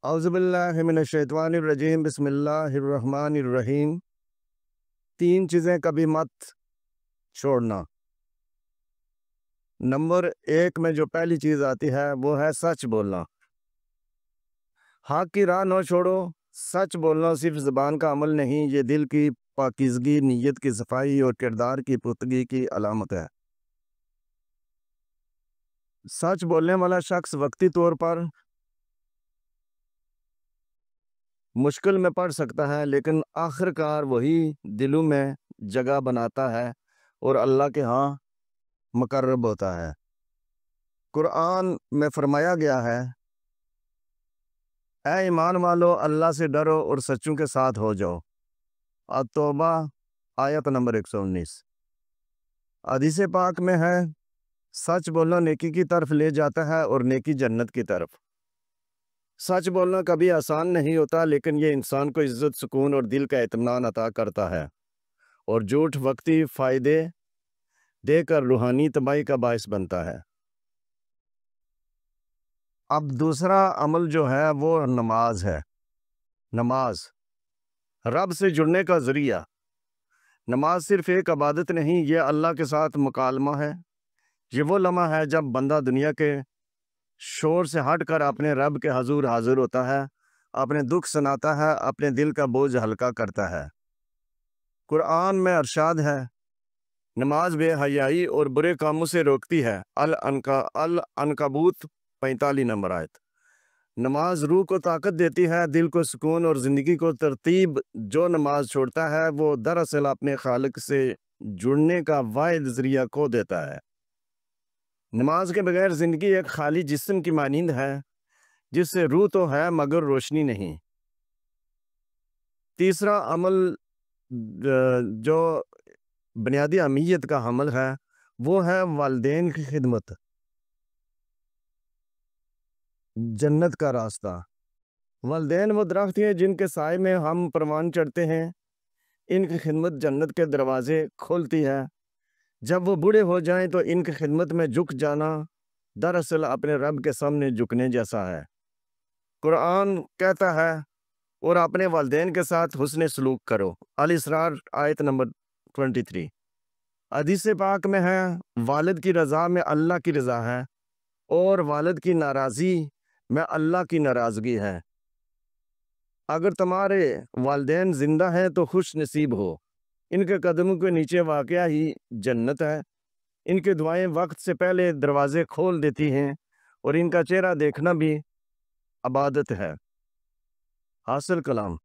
اعوذ باللہ من الشیطان الرجیم، بسم اللہ الرحمن الرحیم۔ تین چیزیں کبھی مت چھوڑنا۔ نمبر 1 میں جو پہلی چیز آتی ہے وہ ہے سچ بولنا۔ حق کی راہ نہ چھوڑو۔ سچ بولنا صرف زبان کا عمل نہیں، یہ دل کی پاکیزگی، نیت کی صفائی اور کردار کی پختگی کی علامت ہے۔ سچ بولنے والا شخص وقتی طور پر مشکل میں پڑ سکتا ہے، لیکن آخر کار وہی دلوں میں جگہ بناتا ہے اور اللہ کے ہاں مقرب ہوتا ہے۔ قرآن میں فرمایا گیا ہے، اے ایمان والو، اللہ سے ڈرو اور سچوں کے ساتھ ہو جاؤ۔ التوبہ آیت نمبر 119۔ حدیث پاک میں ہے، سچ بولنا نیکی کی طرف لے جاتا ہے اور نیکی جنت کی طرف۔ سچ بولنا کبھی آسان نہیں ہوتا، لیکن یہ انسان کو عزت، سکون اور دل کا اطمینان عطا کرتا ہے، اور جھوٹ وقتی فائدے دے کر روحانی تباہی کا باعث بنتا ہے۔ اب دوسرا عمل جو ہے وہ نماز ہے۔ نماز رب سے جڑنے کا ذریعہ۔ نماز صرف ایک عبادت نہیں، یہ اللہ کے ساتھ مکالمہ ہے۔ یہ وہ لمحہ ہے جب بندہ دنیا کے شور سے ہٹ کر اپنے رب کے حضور حاضر ہوتا ہے، اپنے دکھ سناتا ہے، اپنے دل کا بوجھ ہلکا کرتا ہے۔ قرآن میں ارشاد ہے، نماز بے حیائی اور برے کاموں سے روکتی ہے۔ العنکبوت 45 نمبر آیت۔ نماز روح کو طاقت دیتی ہے، دل کو سکون اور زندگی کو ترتیب۔ جو نماز چھوڑتا ہے وہ دراصل اپنے خالق سے جڑنے کا واحد ذریعہ کھو دیتا ہے۔ نماز کے بغیر زندگی ایک خالی جسم کی مانند ہے، جس سے روح تو ہے مگر روشنی نہیں۔ تیسرا عمل جو بنیادی اہمیت کا عمل ہے وہ ہے والدین کی خدمت۔ جنت کا راستہ۔ والدین وہ درخت ہیں جن کے سائے میں ہم پروان چڑھتے ہیں۔ ان کی خدمت جنت کے دروازے کھولتی ہے۔ جب وہ بوڑھے ہو جائیں تو ان کی خدمت میں جھک جانا دراصل اپنے رب کے سامنے جھکنے جیسا ہے۔ قرآن کہتا ہے، اور اپنے والدین کے ساتھ حسن سلوک کرو۔ الاسراء آیت نمبر 23۔ حدیث پاک میں ہے، والد کی رضا میں اللہ کی رضا ہے، اور والد کی ناراضی میں اللہ کی ناراضگی ہے۔ اگر تمہارے والدین زندہ ہیں تو خوش نصیب ہو، ان کے قدموں کے نیچے واقع ہی جنت ہے۔ ان کی دعائیں وقت سے پہلے دروازے کھول دیتی ہیں، اور ان کا چہرہ دیکھنا بھی عبادت ہے۔ حاصل کلام۔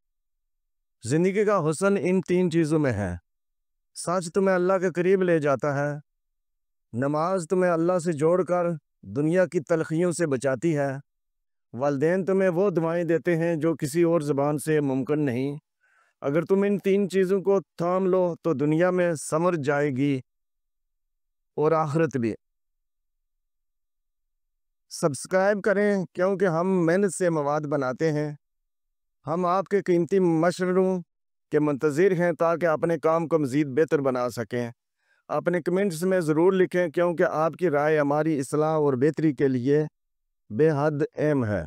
زندگی کا حسن ان تین چیزوں میں ہے۔ سچ تمہیں اللہ کے قریب لے جاتا ہے۔ نماز تمہیں اللہ سے جوڑ کر دنیا کی تلخیوں سے بچاتی ہے۔ والدین تمہیں وہ دعائیں دیتے ہیں جو کسی اور زبان سے ممکن نہیں۔ اگر تم ان تین چیزوں کو تھام لو تو دنیا میں ثمر جائے گی اور آخرت بھی۔ سبسکرائب کریں، کیونکہ ہم محنت سے مواد بناتے ہیں۔ ہم آپ کے قیمتی مشوروں کے منتظر ہیں تاکہ اپنے کام کو مزید بہتر بنا سکیں۔ اپنے کمنٹس میں ضرور لکھیں، کیونکہ آپ کی رائے ہماری اصلاح اور بہتری کے لیے بے حد اہم ہے۔